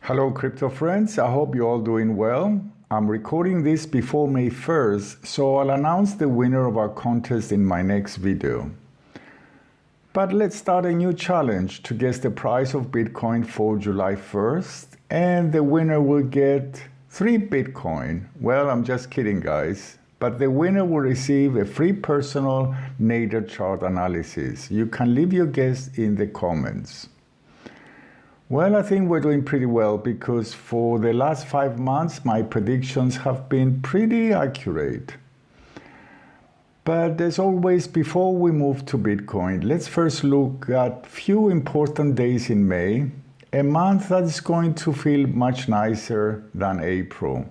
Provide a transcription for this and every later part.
Hello crypto friends, I hope you're all doing well. I'm recording this before May 1st, so I'll announce the winner of our contest in my next video. But let's start a new challenge to guess the price of Bitcoin for July 1st, and the winner will get 3 Bitcoin. Well, I'm just kidding guys, but the winner will receive a free personal nadir chart analysis. You can leave your guess in the comments. Well, I think we're doing pretty well because for the last 5 months, my predictions have been pretty accurate. But as always, before we move to Bitcoin, let's first look at few important days in May, a month that is going to feel much nicer than April.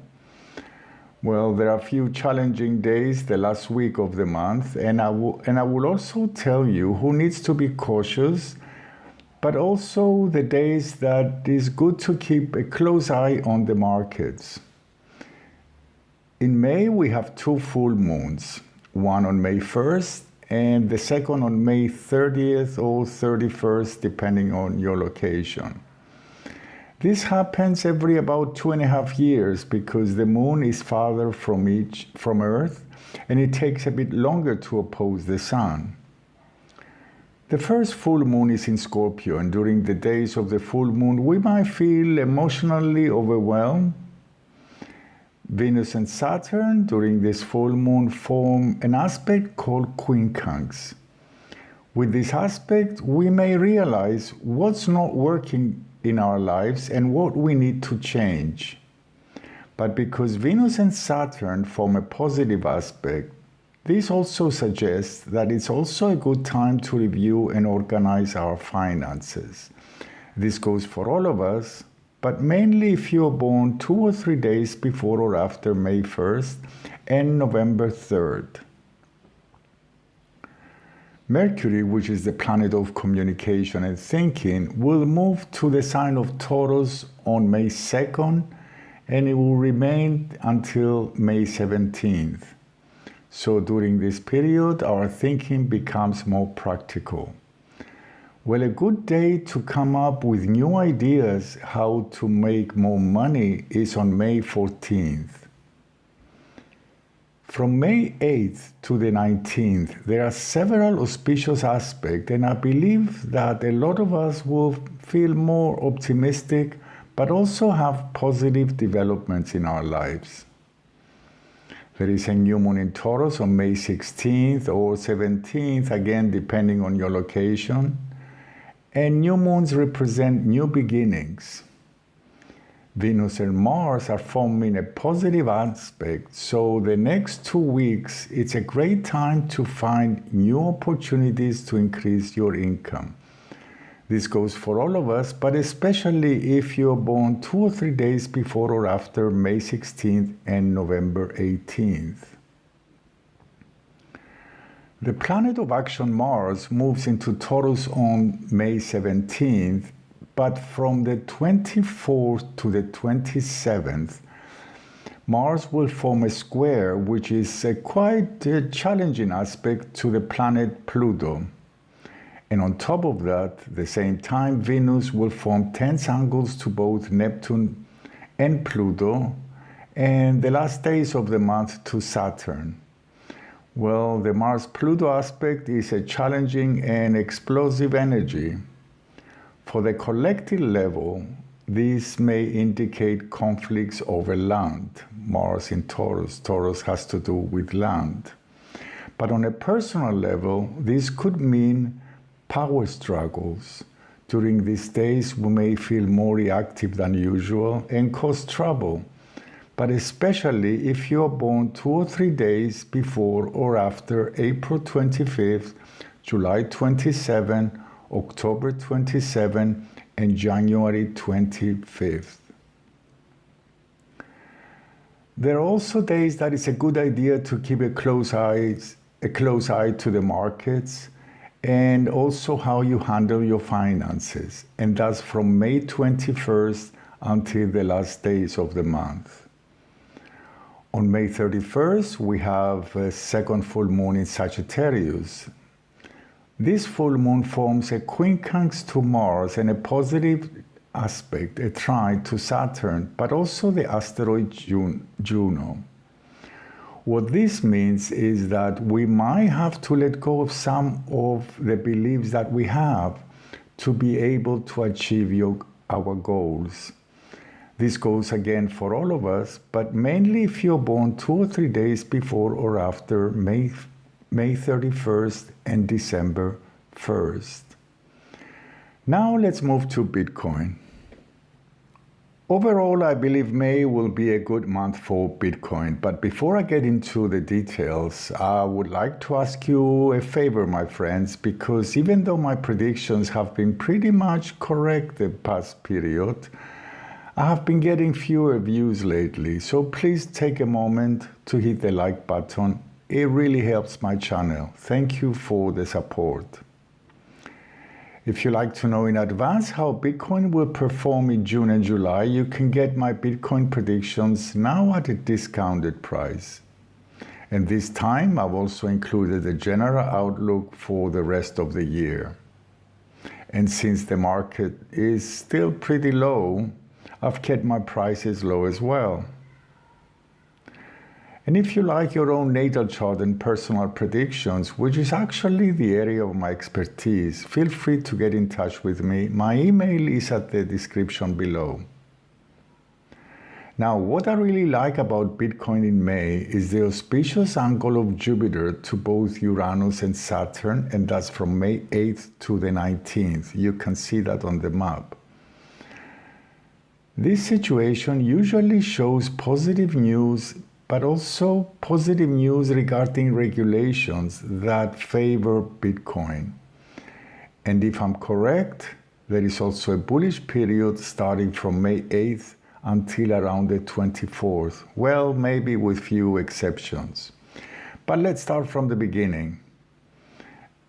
Well, there are a few challenging days the last week of the month, and I will also tell you who needs to be cautious, but also the days that is good to keep a close eye on the markets. In May, we have 2 full moons, one on May 1st and the second on May 30th or 31st, depending on your location. This happens every about 2.5 years because the moon is farther from Earth and it takes a bit longer to oppose the sun. The first full moon is in Scorpio, and during the days of the full moon, we might feel emotionally overwhelmed. Venus and Saturn during this full moon form an aspect called quincunx. With this aspect, we may realize what's not working in our lives and what we need to change. But because Venus and Saturn form a positive aspect, this also suggests that it's also a good time to review and organize our finances. This goes for all of us, but mainly if you're born 2 or 3 days before or after May 1st and November 3rd. Mercury, which is the planet of communication and thinking, will move to the sign of Taurus on May 2nd, and it will remain until May 17th. So during this period, our thinking becomes more practical. Well, a good day to come up with new ideas how to make more money is on May 14th. From May 8th to the 19th, there are several auspicious aspects, and I believe that a lot of us will feel more optimistic, but also have positive developments in our lives. There is a new moon in Taurus on May 16th or 17th, again depending on your location. And new moons represent new beginnings. Venus and Mars are forming a positive aspect, so the next 2 weeks, it's a great time to find new opportunities to increase your income. This goes for all of us, but especially if you're born 2 or 3 days before or after May 16th and November 18th. The planet of action Mars moves into Taurus on May 17th, but from the 24th to the 27th, Mars will form a square, which is a quite challenging aspect to the planet Pluto. And on top of that, at the same time, Venus will form tense angles to both Neptune and Pluto, and the last days of the month to Saturn. Well, the Mars-Pluto aspect is a challenging and explosive energy. For the collective level, this may indicate conflicts over land. Mars in Taurus. Taurus has to do with land. But on a personal level, this could mean power struggles. During these days, we may feel more reactive than usual and cause trouble, but especially if you are born 2 or 3 days before or after April 25th, July 27, October 27, and January 25th. There are also days that it's a good idea to keep a close eye to the markets, and also how you handle your finances, and that's from May 21st until the last days of the month. On May 31st, we have a second full moon in Sagittarius. This full moon forms a quincunx to Mars and a positive aspect, a trine to Saturn, but also the asteroid Juno. What this means is that we might have to let go of some of the beliefs that we have to be able to achieve our goals. This goes again for all of us, but mainly if you're born 2 or 3 days before or after May 31st and December 1st. Now let's move to Bitcoin. Overall, I believe May will be a good month for Bitcoin, but before I get into the details, I would like to ask you a favor, my friends, because even though my predictions have been pretty much correct the past period, I have been getting fewer views lately, so please take a moment to hit the like button. It really helps my channel. Thank you for the support. If you like to know in advance how Bitcoin will perform in June and July, you can get my Bitcoin predictions now at a discounted price. And this time I've also included a general outlook for the rest of the year. And since the market is still pretty low, I've kept my prices low as well. And if you like your own natal chart and personal predictions, which is actually the area of my expertise, feel free to get in touch with me. My email is at the description below. Now, what I really like about Bitcoin in May is the auspicious angle of Jupiter to both Uranus and Saturn, and that's from May 8th to the 19th. You can see that on the map. This situation usually shows positive news, but also positive news regarding regulations that favor Bitcoin. And if I'm correct, there is also a bullish period starting from May 8th until around the 24th. Well, maybe with few exceptions. But let's start from the beginning.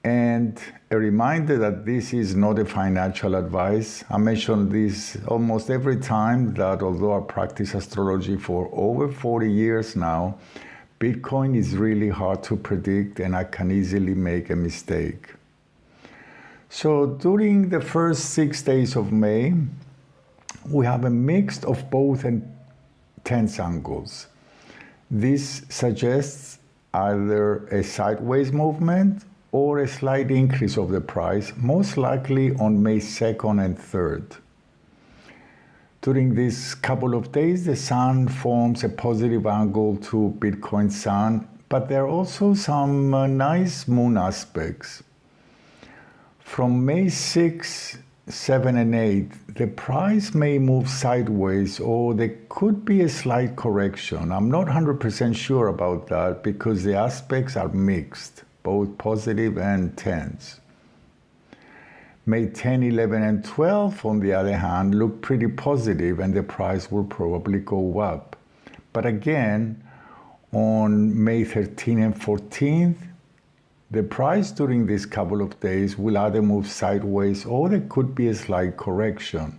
And a reminder that this is not a financial advice. I mention this almost every time that although I practice astrology for over 40 years now, Bitcoin is really hard to predict and I can easily make a mistake. So during the first 6 days of May, we have a mix of both and tense angles. This suggests either a sideways movement or a slight increase of the price, most likely on May 2nd and 3rd. During this couple of days, the Sun forms a positive angle to Bitcoin Sun, but there are also some nice Moon aspects. From May 6, 7 and 8, the price may move sideways or there could be a slight correction. I'm not 100% sure about that because the aspects are mixed, both positive and tense. May 10, 11 and 12, on the other hand, look pretty positive and the price will probably go up. But again, on May 13 and 14th, the price during this couple of days will either move sideways or there could be a slight correction.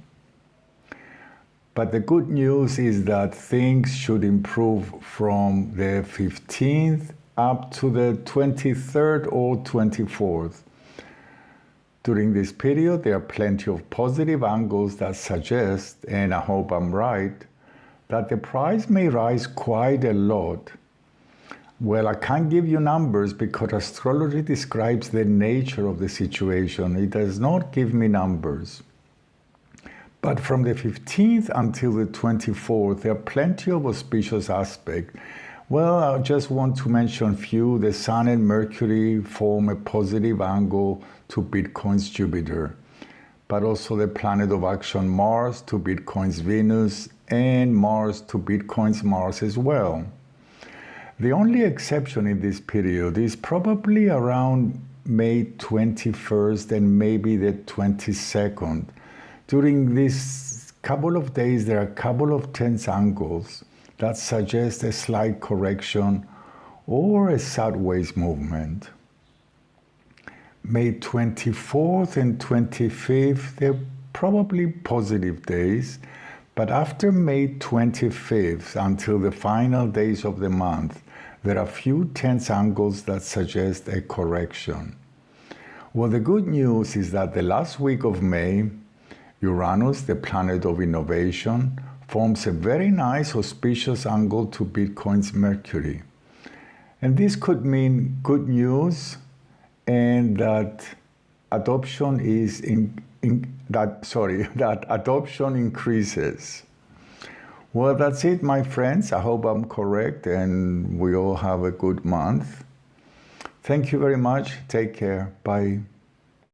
But the good news is that things should improve from the 15th up to the 23rd or 24th. During this period, there are plenty of positive angles that suggest, and I hope I'm right, that the price may rise quite a lot. Well, I can't give you numbers because astrology describes the nature of the situation. It does not give me numbers. But from the 15th until the 24th, there are plenty of auspicious aspects. Well, I just want to mention a few. The Sun and Mercury form a positive angle to Bitcoin's Jupiter, but also the planet of action Mars to Bitcoin's Venus and Mars to Bitcoin's Mars as well. The only exception in this period is probably around May 21st and maybe the 22nd. During this couple of days, there are a couple of tense angles that suggest a slight correction or a sideways movement. May 24th and 25th, they're probably positive days, but after May 25th until the final days of the month, there are few tense angles that suggest a correction. Well, the good news is that the last week of May, Uranus, the planet of innovation, forms a very nice auspicious angle to Bitcoin's Mercury. And this could mean good news and that adoption that adoption increases. Well, that's it, my friends. I hope I'm correct and we all have a good month. Thank you very much. Take care. Bye.